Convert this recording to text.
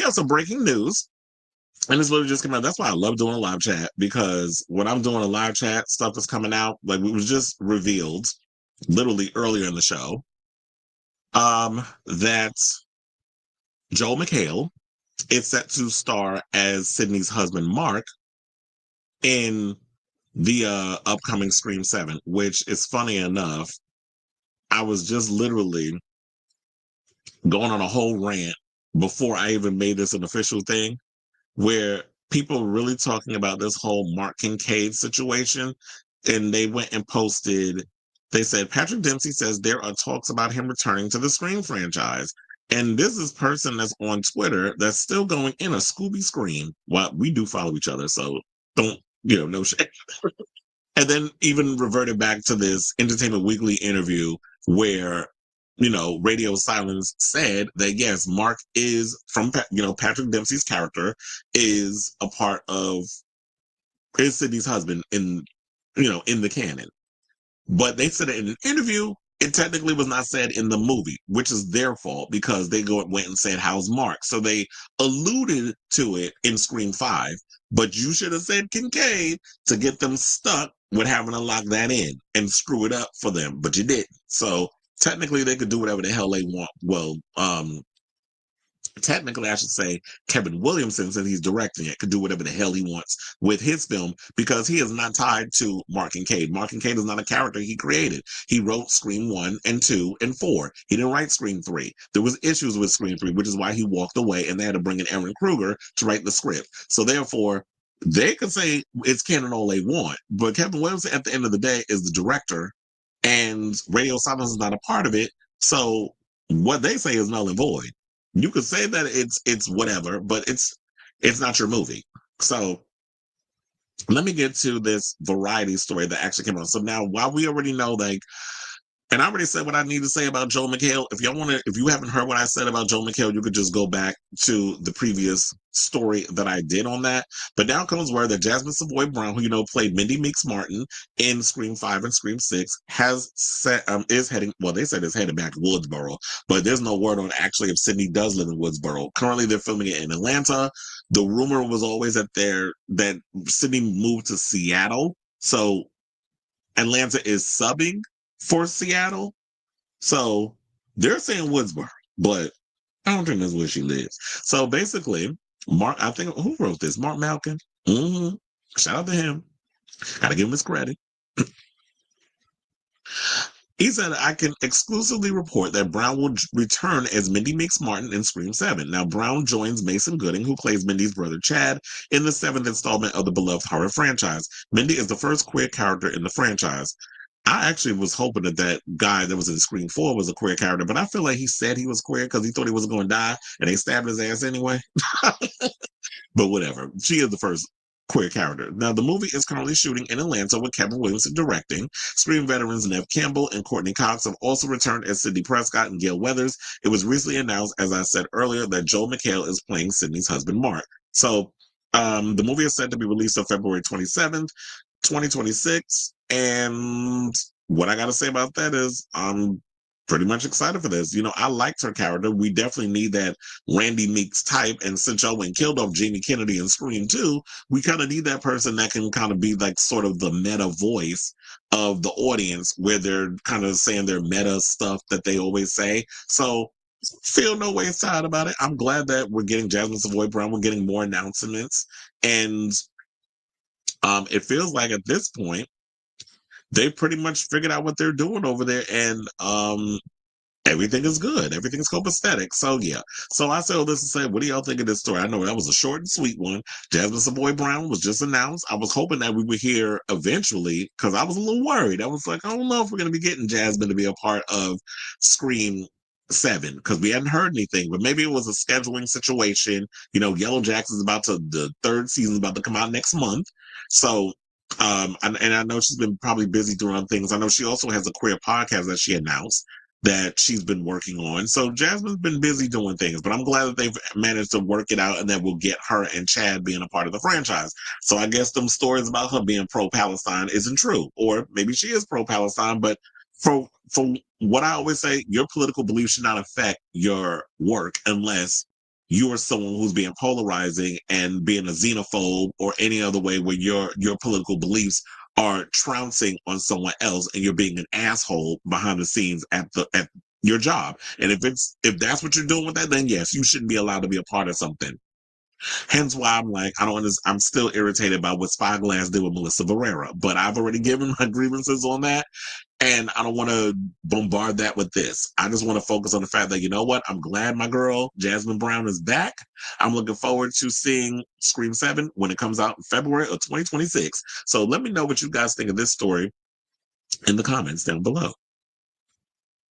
Yeah, so breaking news. And this literally just came out. That's why I love doing a live chat, because when I'm doing a live chat, stuff is coming out. Like, it was just revealed literally earlier in the show, that Joel McHale is set to star as Sydney's husband, Mark, in the upcoming Scream 7, which is funny enough. I was just literally going on a whole rant before I even made this an official thing, where people were really talking about this whole Mark Kincaid situation. And they went and posted, they said, Patrick Dempsey says there are talks about him returning to the Scream franchise. And this is person that's on Twitter that's still going in a Scooby Scream. Well, we do follow each other, so don't, no shame. And then even reverted back to this Entertainment Weekly interview where, Radio Silence said that, yes, Mark is from, Patrick Dempsey's character is a part of, is Sydney's husband in the canon. But they said it in an interview. It technically was not said in the movie, which is their fault, because they went and said, how's Mark? So they alluded to it in Scream 5, but you should have said Kincaid to get them stuck with having to lock that in and screw it up for them, but you didn't. So technically they could do whatever the hell they want. Well, technically, I should say, Kevin Williamson, since he's directing it, could do whatever the hell he wants with his film, because he is not tied to Mark Kincaid. Mark Kincaid is not a character he created. He wrote Scream 1 and 2 and 4. He didn't write Scream 3. There was issues with Scream 3, which is why he walked away, and they had to bring in Aaron Kruger to write the script. So therefore, they could say it's canon all they want, but Kevin Williamson, at the end of the day, is the director, and Radio Silence is not a part of it. So what they say is null and void. You could say that it's whatever, but it's not your movie. So let me get to this Variety story that actually came out. So now, while we already know, like, and I already said what I need to say about Joel McHale. If you haven't heard what I said about Joel McHale, you could just go back to the previous story that I did on that. But now comes word that Jasmin Savoy Brown, who played Mindy Meeks Martin in Scream 5 and Scream 6, is heading. Well, they said is headed back to Woodsboro, but there's no word on actually if Sydney does live in Woodsboro. Currently, they're filming it in Atlanta. The rumor was always that Sydney moved to Seattle, so Atlanta is subbing for Seattle. So they're saying Woodsboro, but I don't think that's where she lives. So basically, Mark, I think, who wrote this? Mark Malkin. Mm-hmm. Shout out to him. Gotta give him his credit. He said, I can exclusively report that Brown will return as Mindy Meeks Martin in Scream 7. Now, Brown joins Mason Gooding, who plays Mindy's brother Chad, in the 7th installment of the beloved horror franchise. Mindy is the first queer character in the franchise. I actually was hoping that guy that was in Scream 4 was a queer character, but I feel like he said he was queer because he thought he wasn't going to die, and they stabbed his ass anyway. But whatever. She is the first queer character. Now, the movie is currently shooting in Atlanta with Kevin Williamson directing. Scream veterans Nev Campbell and Courtney Cox have also returned as Sidney Prescott and Gail Weathers. It was recently announced, as I said earlier, that Joel McHale is playing Sydney's husband, Mark. So, the movie is set to be released on February 27th, 2026. And what I got to say about that is I'm pretty much excited for this. I liked her character. We definitely need that Randy Meeks type. And since y'all went killed off Jamie Kennedy in Scream 2, we kind of need that person that can kind of be like sort of the meta voice of the audience, where they're kind of saying their meta stuff that they always say. So feel no way sad about it. I'm glad that we're getting Jasmin Savoy Brown. We're getting more announcements. And it feels like at this point, they pretty much figured out what they're doing over there, and everything is good. Everything's copacetic. So yeah. So I say all this to say, what do y'all think of this story? I know that was a short and sweet one. Jasmin Savoy Brown was just announced. I was hoping that we would hear eventually, because I was a little worried. I was like, I don't know if we're going to be getting Jasmin to be a part of Scream 7, because we hadn't heard anything, but maybe it was a scheduling situation. Yellow Jackson's the 3rd season's about to come out next month. So and I know she's been probably busy doing other things. I know she also has a queer podcast that she announced that she's been working on. So Jasmin's been busy doing things, but I'm glad that they've managed to work it out, and that we'll get her and Chad being a part of the franchise. So I guess them stories about her being pro-Palestine isn't true, or maybe she is pro-Palestine, but for what I always say, your political beliefs should not affect your work unless you're someone who's being polarizing and being a xenophobe or any other way where your political beliefs are trouncing on someone else and you're being an asshole behind the scenes at your job. And if that's what you're doing with that, then yes, you shouldn't be allowed to be a part of something. Hence why I'm like, I don't understand. I'm still irritated by what Spyglass did with Melissa Barrera, but I've already given my grievances on that. And I don't want to bombard that with this. I just want to focus on the fact that, you know what? I'm glad my girl, Jasmine Brown, is back. I'm looking forward to seeing Scream 7 when it comes out in February of 2026. So let me know what you guys think of this story in the comments down below.